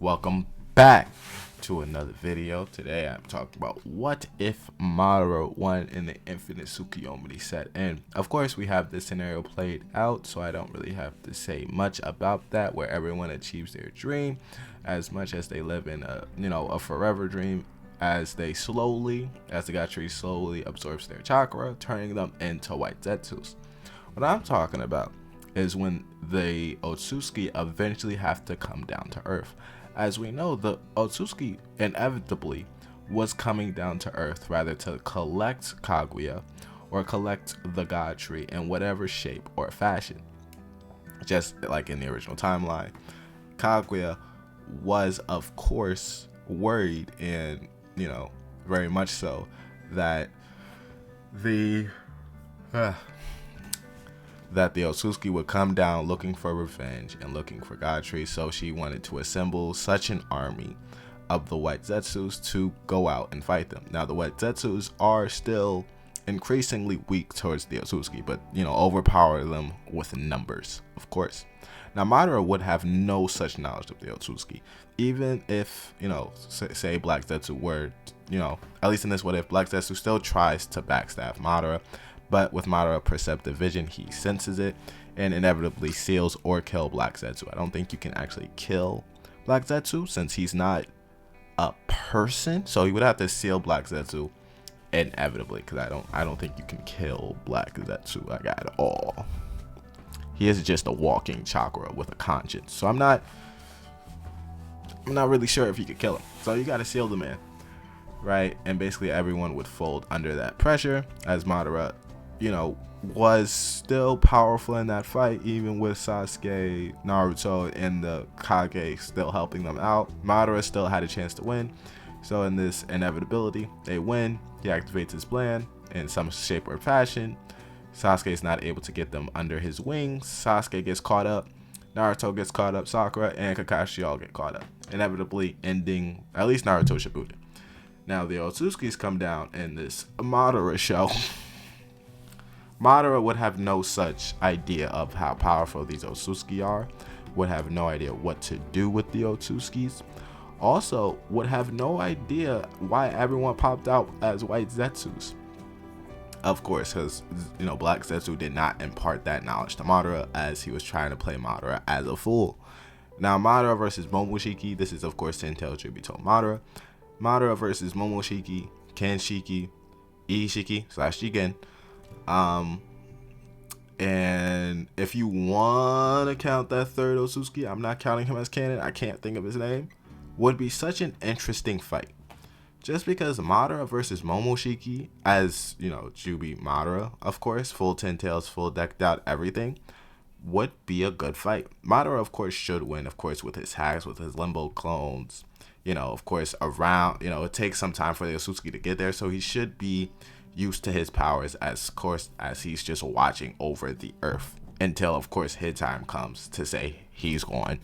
Welcome back to another video. Today I'm talking about what if Madara won in the Infinite Tsukuyomi set. And of course we have this scenario played out, so I don't really have to say much about that, where everyone achieves their dream as much as they live in a forever dream, as the god tree slowly absorbs their chakra, turning them into white Zetsus. What I'm talking about is when the Otsutsuki eventually have to come down to earth. As we know, the Otsutsuki inevitably was coming down to earth, rather to collect Kaguya or collect the god tree in whatever shape or fashion. Just like in the original timeline, Kaguya was of course worried, and very much so, that the Otsutsuki would come down looking for revenge and looking for god trees. So she wanted to assemble such an army of the white Zetsus to go out and fight them. Now the white Zetsus are still increasingly weak towards the Otsutsuki, but overpower them with numbers, of course. Now Madara would have no such knowledge of the Otsutsuki, even if say Black Zetsu were, at least in this what if, Black Zetsu still tries to backstab Madara. But with Madara perceptive vision, he senses it and inevitably seals or kill Black Zetsu. I don't think you can actually kill Black Zetsu since he's not a person. So he would have to seal Black Zetsu inevitably, because I don't think you can kill Black Zetsu like at all. He is just a walking chakra with a conscience. So I'm not really sure if you could kill him. So you got to seal the man, right? And basically everyone would fold under that pressure, as Madara was still powerful in that fight, even with Sasuke, Naruto, and the Kage still helping them out. Madara still had a chance to win. So in this inevitability, they win. He activates his plan in some shape or fashion. Sasuke is not able to get them under his wings. Sasuke gets caught up. Naruto gets caught up. Sakura and Kakashi all get caught up, inevitably ending at least Naruto Shippuden. Now the Otsutskis come down in this Madara show. Madara would have no such idea of how powerful these Otsutsuki are, would have no idea what to do with the Otsutskis, also would have no idea why everyone popped out as white Zetsus. Of course, because Black Zetsu did not impart that knowledge to Madara, as he was trying to play Madara as a fool. Now Madara versus Momoshiki, this is of course Ten Tails tribute to Madara. Madara versus Momoshiki, Kenshiki, Ishiki / Jigen. And if you want to count that third Otsutsuki, I'm not counting him as canon, I can't think of his name, would be such an interesting fight. Just because Madara versus Momoshiki, as Jubi Madara, of course, full 10 tails, full decked out, everything, would be a good fight. Madara, of course, should win, of course, with his hacks, with his limbo clones, of course, around, it takes some time for the Otsutsuki to get there, so he should be used to his powers, as he's just watching over the earth until, of course, his time comes to say he's going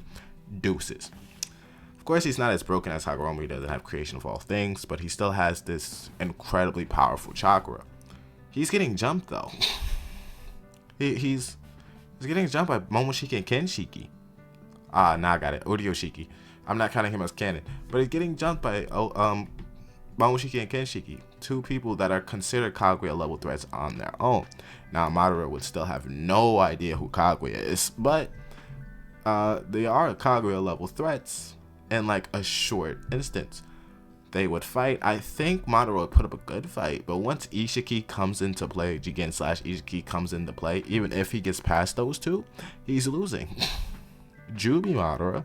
deuces. Of course, he's not as broken as Hagoromo. He doesn't have creation of all things, but he still has this incredibly powerful chakra. He's getting jumped though. he's getting jumped by Momoshiki and Kenshiki. I got it. Urioshiki. I'm not counting him as canon, but he's getting jumped by Momoshiki and Kenshiki, two people that are considered Kaguya level threats on their own. Now Madara would still have no idea who Kaguya is, but they are Kaguya level threats in like a short instance. They would fight. I think Madara would put up a good fight, but once Ishiki comes into play, Jigen / Ishiki comes into play, even if he gets past those two, he's losing. Jubi Madara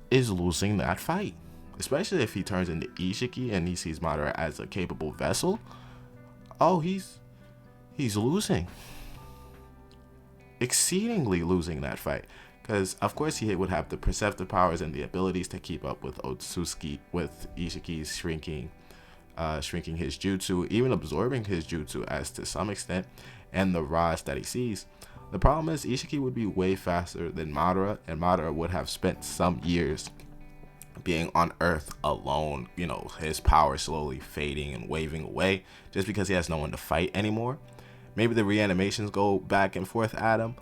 is losing that fight, especially if he turns into Ishiki and he sees Madara as a capable vessel. Oh, he's losing, exceedingly losing that fight, because of course he would have the perceptive powers and the abilities to keep up with Otsutsuki, with Ishiki's shrinking his jutsu, even absorbing his jutsu as to some extent, and the rods that he sees. The problem is Ishiki would be way faster than Madara, and Madara would have spent some years being on Earth alone, his power slowly fading and waving away just because he has no one to fight anymore. Maybe the reanimations go back and forth at him,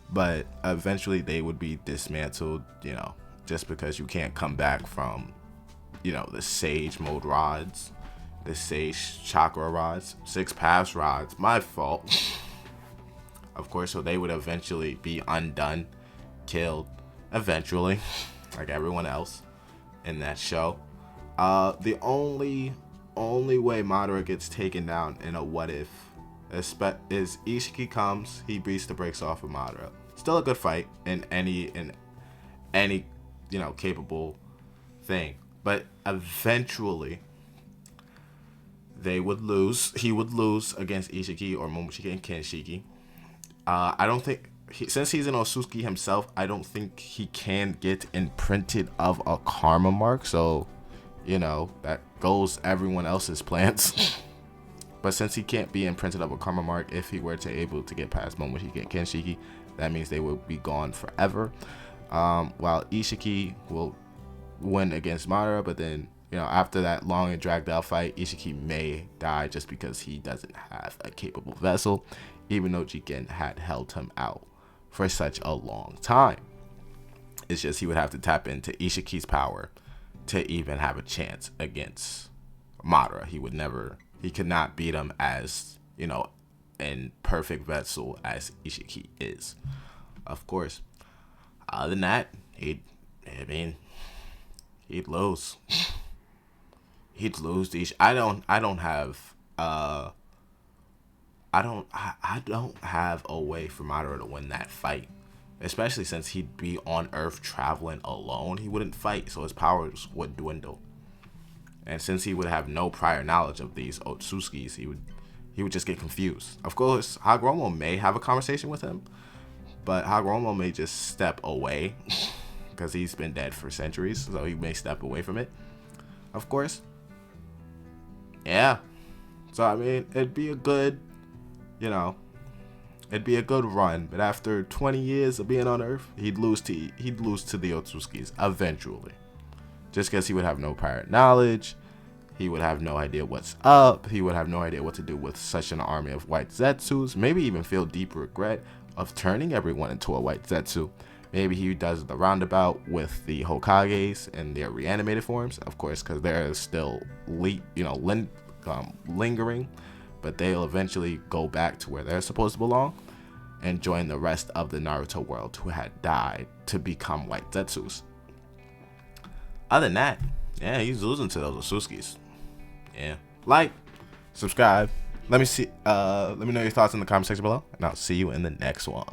but eventually they would be dismantled, just because you can't come back from, the Sage Mode rods, the Sage Chakra rods, 6 Paths rods. My fault. Of course, so they would eventually be undone, killed, eventually, like everyone else in that show. The only way Madara gets taken down in a what if is Ishiki comes, he beats the brakes off of Madara. Still a good fight in any capable thing, but eventually they would lose. He would lose against Ishiki or Momoshiki and Kenshiki. I don't think since he's an Otsutsuki himself, I don't think he can get imprinted of a karma mark. So, that goes everyone else's plans. But since he can't be imprinted of a karma mark, if he were to able to get past Momoshiki and Kenshiki, that means they will be gone forever. While Ishiki will win against Madara, but then after that long and dragged out fight, Ishiki may die just because he doesn't have a capable vessel, even though Jigen had held him out for such a long time. It's just he would have to tap into Ishiki's power to even have a chance against Madara. He could not beat him as, in perfect vessel as Ishiki is. Of course. Other than that, he'd lose. He'd lose to Ishiki. I don't have a way for Madara to win that fight, especially since he'd be on Earth traveling alone. He wouldn't fight, so his powers would dwindle. And since he would have no prior knowledge of these Otsutsukis, he would just get confused. Of course, Hagoromo may have a conversation with him, but Hagoromo may just step away because he's been dead for centuries, so he may step away from it. Of course. Yeah. So it'd be a good run, but after 20 years of being on Earth, he'd lose to the Otsutsukis eventually. Just because he would have no prior knowledge, he would have no idea what's up, he would have no idea what to do with such an army of white Zetsus, maybe even feel deep regret of turning everyone into a white Zetsu. Maybe he does the roundabout with the Hokages and their reanimated forms, of course, because they're still lingering, but they'll eventually go back to where they're supposed to belong and join the rest of the Naruto world who had died to become white Zetsus. Other than that, yeah, he's losing to those Otsutskis. Yeah. Like, subscribe. Let me know your thoughts in the comment section below, and I'll see you in the next one.